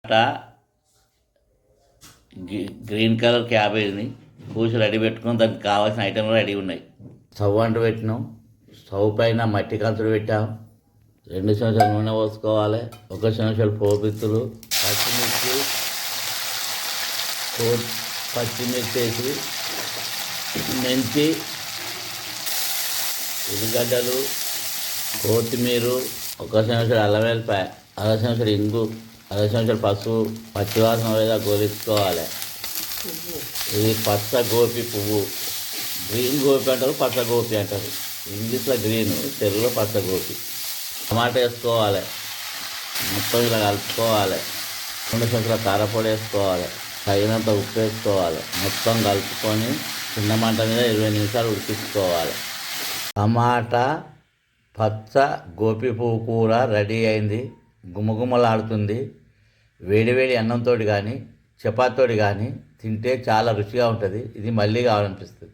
టమాటా green colour క్యాబేజ్ని కోసి ready పెట్టుకుని దానికి కావాల్సిన ఐటెంలు రెడీ ఉన్నాయి. స్టవ్ అంటు పెట్టినాం. స్టవ్ పైన మట్టి కంచుడు పెట్టాం. 2 చెంచాలు నూనె పోసుకోవాలి. 1 చెంచాలు పోపిత్తులు, పచ్చిమిర్చి వేసి మెంతి, ఉల్లిగడ్డలు, కొత్తిమీర, 1 చెంచాడు అల్లం వెల్లిపాయ, 1/2 చెంచాడు ఇంగు, 1/2 చెంచాడు పసుపు, పచ్చివాసన వేదా గోలించుకోవాలి. ఇది పచ్చ గోపి పువ్వు. గ్రీన్ గోపి అంటారు, పచ్చ గోపి అంటారు. ఇంగ్లీష్లో గ్రీన్, తెలుగులో పచ్చ గోపి. టమాటా వేసుకోవాలి. మొత్తం ఇలా కలుపుకోవాలి. 2 చెంచాల కారపొడి వేసుకోవాలి. తగినంత ఉప్పు వేసుకోవాలి. మొత్తం కలుపుకొని చిన్న మంట మీద 20 నిమిషాలు ఉడికించుకోవాలి. టమాటా పచ్చ గోపి పువ్వు కూర రెడీ అయింది. గుమగుమలాడుతుంది. వేడివేడి అన్నంతో కానీ చపాతీతో కానీ తింటే చాలా రుచిగా ఉంటుంది. ఇది మళ్ళీ కావాలనిపిస్తుంది.